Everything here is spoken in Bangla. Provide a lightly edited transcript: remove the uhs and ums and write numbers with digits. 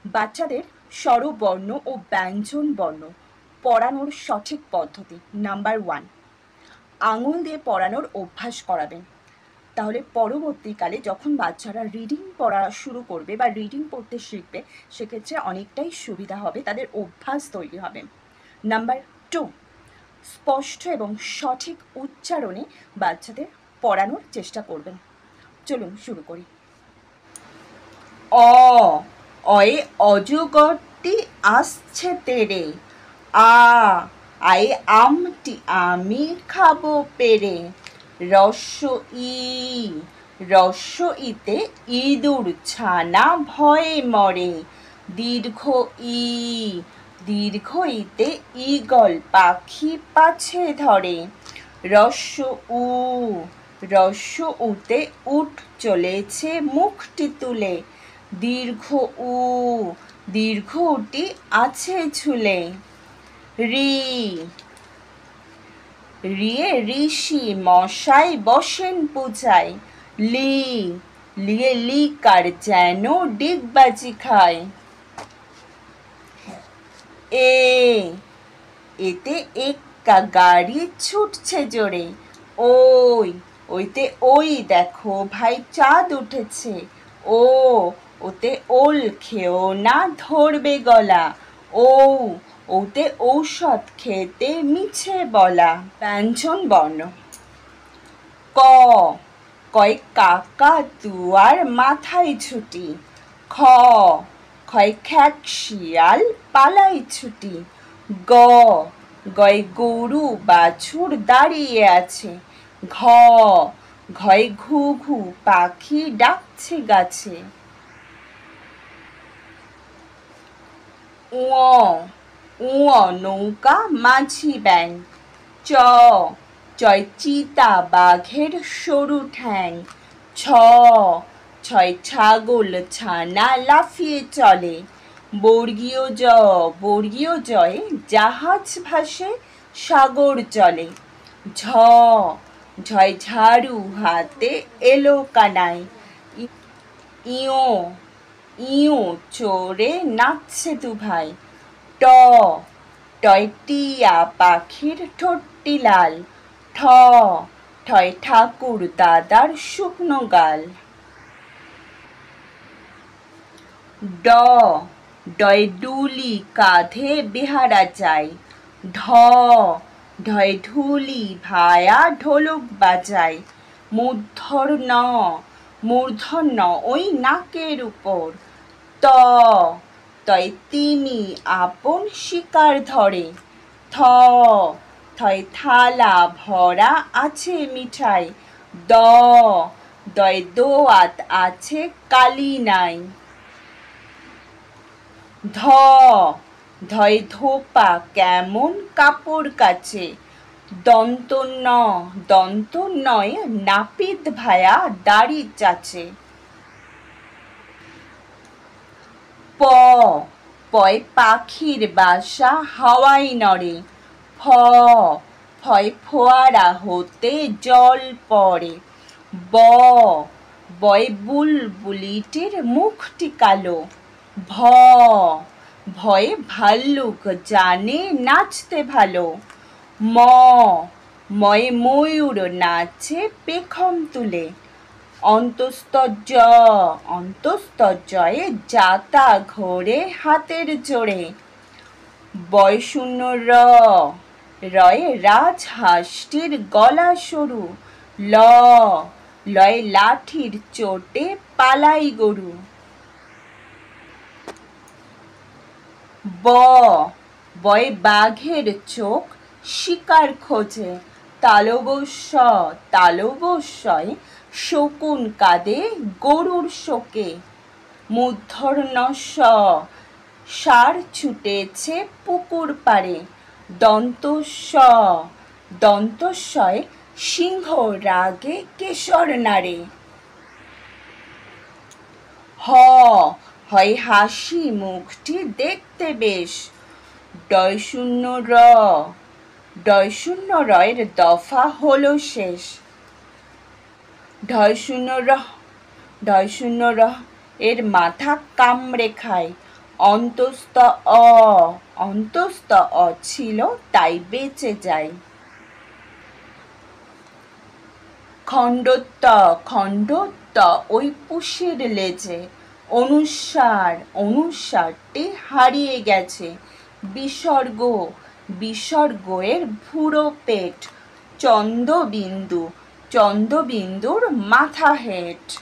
বাচ্চাদের স্বরবর্ণ ও ব্যঞ্জন বর্ণ পড়ানোর সঠিক পদ্ধতি নাম্বার 1, আঙুল দিয়ে পড়ানোর অভ্যাস করাবেন। তাহলে পরবর্তীকালে যখন বাচ্চারা রিডিং পড়া শুরু করবে বা রিডিং পড়তে শিখবে, সেক্ষেত্রে অনেকটাই সুবিধা হবে, তাদের অভ্যাস তৈরি হবে। নাম্বার 2, স্পষ্ট এবং সঠিক উচ্চারণে বাচ্চাদের পড়ানোর চেষ্টা করবেন। চলুন শুরু করি। অয়ে অজগরটি আসছে তেরে, আয় আমটি আমি খাবো পেরে। রস্য ইতে ইঁদুর ছানা ভয়ে মরে। দীর্ঘ ইতে ঈগল পাখি পাছে ধরে। রস্য উতে উট চলেছে মুখটি তুলে। দীর্ঘ উটি আছে ঝুলে। রিয়ে ঋষি মশাই বসেন পূজায়। লিয়ে লিকার যেন ডিগবাজি খায়। এতে এক্কা গাড়ি ছুটছে জোরে। ওইতে ওই দেখো ভাই চাঁদ উঠেছে। ওতে ওল খেও না ধরবে গলা। ওতে ঔষধ খেতে মিছে বলা। ব্যঞ্জন বর্ণ। কয় কাকা তুয়ার মাথায় ছুটি। খয় খ্যাক শিয়াল পালাই ছুটি। গয় গরু বাছুর দাঁড়িয়ে আছে। ঘয় ঘু ঘু পাখি ডাকছে গাছে। নৌকা মাঝি ব্যাং। চয় চিতা বাঘের সরু ঠ্যাং। ছয় ছাগল ছানা লাফিয়ে চলে। বর্গীয় জয়ে জাহাজ ভাসে সাগর জলে। ঝয় ঝাড়ু হাতে এলো কানাই। ইয়ো চোরে নাচছে দু ভাই। টয় টিয়া পাখির ঠোঁটটি লাল। ঠয় ঠাকুর দাদার শুকনো গাল। ডয় ডুলি কাঁধে বেহারা যায়। ঢয় ঢুলি ভায়া ঢোলক বাজায়। মূর্ধন্য ওই নাকের উপর। তয় তিনি আপন শিকার ধরে। থয় থালা ভরা আছে মিঠাই। দয় দোয়াত আছে কালি নাই। ধয় ধোপা কেমন কাপড় কাচে। দন্ত নয় নাপিত ভায়া দাড়ি চাচে। পয় পাখির বাসা হাওয়ায় নড়ে। ফয় ফোয়ারা হতে জল পড়ে। বয় বুলবুলিটির মুখটি কালো। ভয়ে ভাল্লুক জানে নাচতে ভালো। ময়ে ময়ূর নাচে পেখম তুলে। অন্তস্তজয়ে যাতা ঘোরে হাতের জোরে। বয়শূন্য রয়ে রাজহাঁসটির গলা সরু। লয় লাঠির চোটে পালাই গরু। বয় বাঘের চোখ শিকার খোঁজে। তালবস্যয় শকুন কাঁদে গরুর শোকে। মূর্ধন্য ষাঁড় ছুটেছে পুকুর পাড়ে। দন্তস্বয় সিংহ রাগে কেশর নাড়ে। হয় হাসি মুখটি দেখতে বেশ। ডয়শূন্য রয়ের দফা হলো শেষ। ঢয়শূন্য র এর মাথা কামড়ে খায়। অন্তস্থ অ, অন্তস্থ অ ছিল তাই বেঁচে যায়। খণ্ডত্ব, খণ্ডত্ব ওই পুষের লেজে। অনুস্বার, অনুস্বারটি হারিয়ে গেছে। বিসর্গ, বিসর্গ এর ভুরো পেট। চন্দ্রবিন্দু, চন্দ্রবিন্দুর মাথা হেট।